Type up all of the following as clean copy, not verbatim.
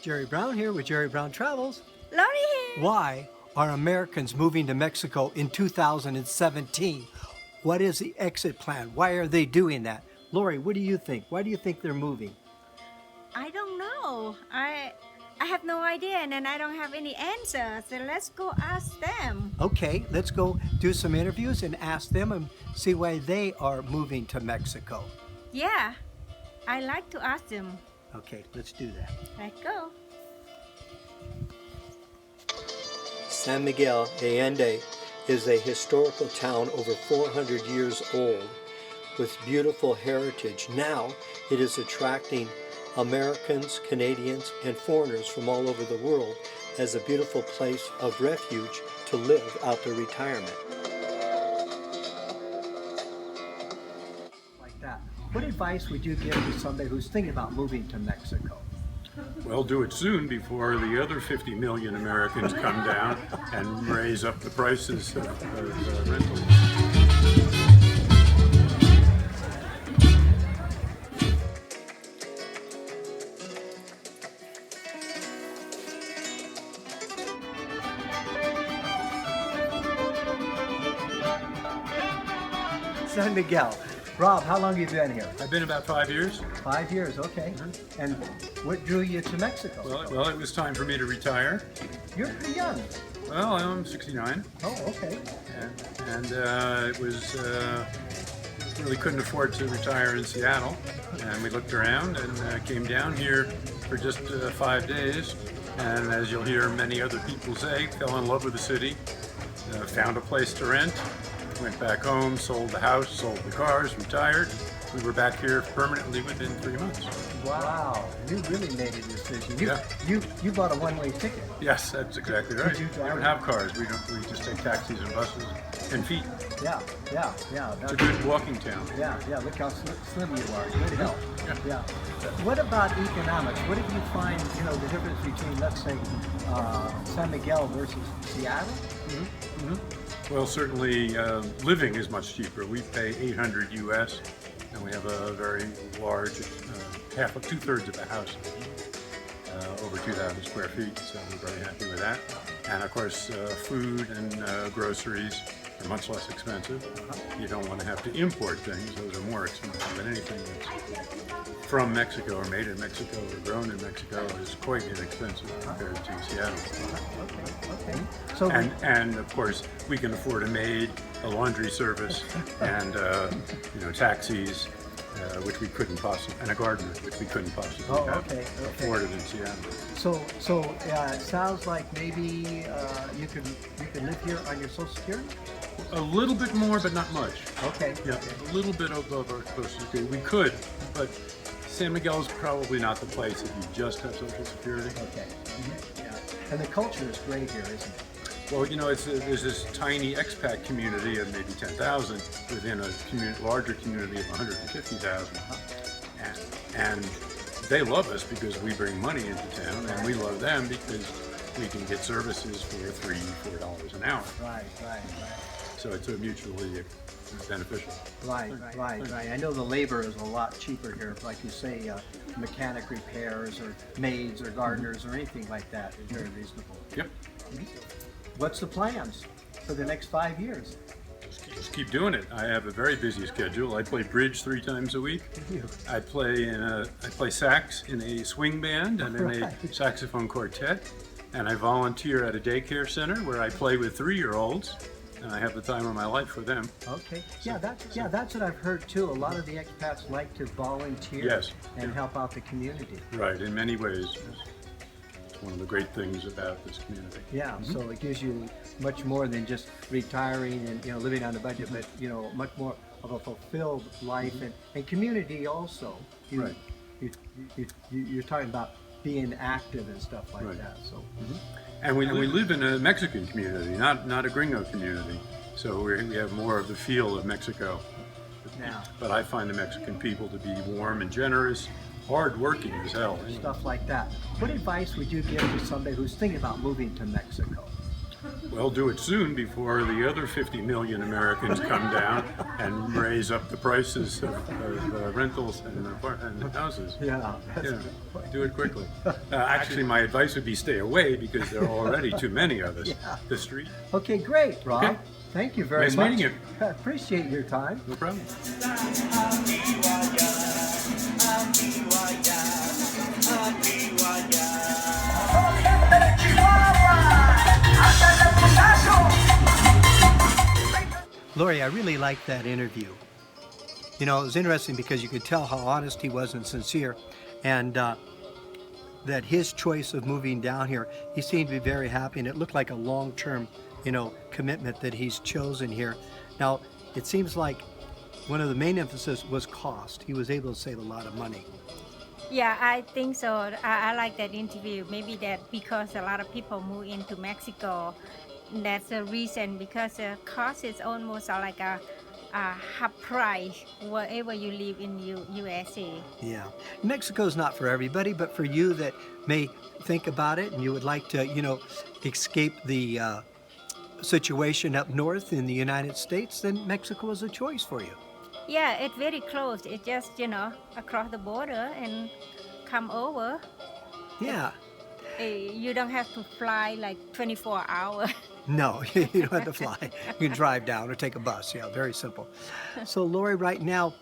Jerry Brown here with Jerry Brown Travels. Lori here. Why are Americans moving to Mexico in 2017? What is the exit plan? Why are they doing that? Lori, what do you think? Why do you think they're moving? I don't know. I have no idea, and I don't have any answer. So let's go ask them. Okay, let's go do some interviews and ask them and see why they are moving to Mexico. Yeah, I like to ask them. Okay, let's do that. Let's go. San Miguel de Allende is a historical town over 400 years old with beautiful heritage. Now it is attracting Americans, Canadians, and foreigners from all over the world as a beautiful place of refuge to live out their retirement. Like that. What advice would you give to somebody who's thinking about moving to Mexico? Well, do it soon before the other 50 million Americans come down and raise up the prices of rentals. San Miguel. Rob, how long have you been here? I've been about 5 years. 5 years, okay. And what drew you to Mexico? Well, it was time for me to retire. You're pretty young. Well, I'm 69. Oh, okay. And it was, really couldn't afford to retire in Seattle. And we looked around and came down here for just 5 days. And as you'll hear many other people say, fell in love with the city, found a place to rent, went back home, sold the house, sold the cars, retired. We were back here permanently within 3 months. Wow, you really made a decision. Yeah. You bought a one-way ticket. Yes, that's exactly right. Did you We drive don't have cars. We just take taxis and buses and feet. Yeah. It's a good walking town. Yeah, look how slim you are. Good health. Yeah. What about economics? What did you find, the difference between, let's say, San Miguel versus Seattle? Well, certainly living is much cheaper. We pay $800 US, and we have a very large, two-thirds of the house, over 2,000 square feet, so we're very happy with that. And of course, food and groceries are much less expensive. You don't want to have to import things. Those are more expensive than anything that's from Mexico or made in Mexico or grown in Mexico is quite inexpensive compared to Seattle. Okay. So And of course, we can afford a maid, a laundry service, and taxis, which we couldn't possibly, and a gardener, which we couldn't possibly afford it in Seattle. So it sounds like maybe you could live here on your Social Security? A little bit more, but not much. Okay. Yeah, a little bit above our Social Security. We could, but San Miguel is probably not the place if you just have Social Security. Okay. Yeah. And the culture is great here, isn't it? Well, there's this tiny expat community of maybe 10,000 within a larger community of 150,000. And they love us because we bring money into town, and we love them because we can get services for $3-4 an hour. Right. So it's mutually beneficial. Right. I know the labor is a lot cheaper here. Like you say, mechanic repairs or maids or gardeners or anything like that is very reasonable. Yep. What's the plans for the next 5 years? Just keep doing it. I have a very busy schedule. I play bridge 3 times a week. I play sax in a swing band and in a saxophone quartet. And I volunteer at a daycare center where I play with 3-year-olds. And I have the time of my life for them. Okay. That's what I've heard too. A lot of the expats like to volunteer and help out the community. Right, in many ways. It's one of the great things about this community. Yeah, so it gives you much more than just retiring and living on a budget, but much more of a fulfilled life and community also. Right. You're talking about being active and stuff like that. So. And we live in a Mexican community, not a gringo community. So we have more of the feel of Mexico. Now. But I find the Mexican people to be warm and generous, hard-working as hell. Stuff like that. What advice would you give to somebody who's thinking about moving to Mexico? Well, do it soon before the other 50 million Americans come down and raise up the prices of rentals and houses. Yeah. Yeah, do it quickly. Actually, my advice would be stay away because there are already too many of us. Yeah. The street, Okay, great, Rob. Okay. Thank you very Nice much. meeting you. I appreciate your time. no problem. Lori, I really liked that interview. You know, it was interesting because you could tell how honest he was and sincere, and that his choice of moving down here, he seemed to be very happy, and it looked like a long-term, commitment that he's chosen here. Now, it seems like one of the main emphasis was cost. He was able to save a lot of money. Yeah, I think so. I like that interview. Maybe that because a lot of people move into Mexico, that's the reason, because the cost is almost like a half price wherever you live in USA. Yeah. Mexico's not for everybody, but for you that may think about it and you would like to, escape the situation up north in the United States, then Mexico is a choice for you. Yeah, it's very close. It's just, across the border and come over. Yeah. You don't have to fly like 24 hours. No, you don't have to fly. You can drive down or take a bus. Yeah, very simple. So, Lori, right now,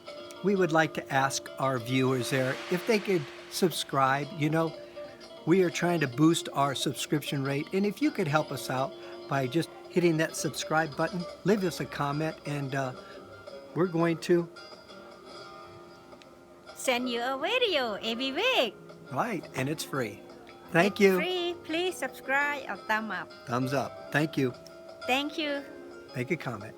we would like to ask our viewers there if they could subscribe. We are trying to boost our subscription rate, and if you could help us out by just hitting that subscribe button, leave us a comment, and we're going to Send you a video every week. right, and it's free. Thank you. Free. Please subscribe or thumb up. Thumbs up. Thank you. Thank you. Make a comment.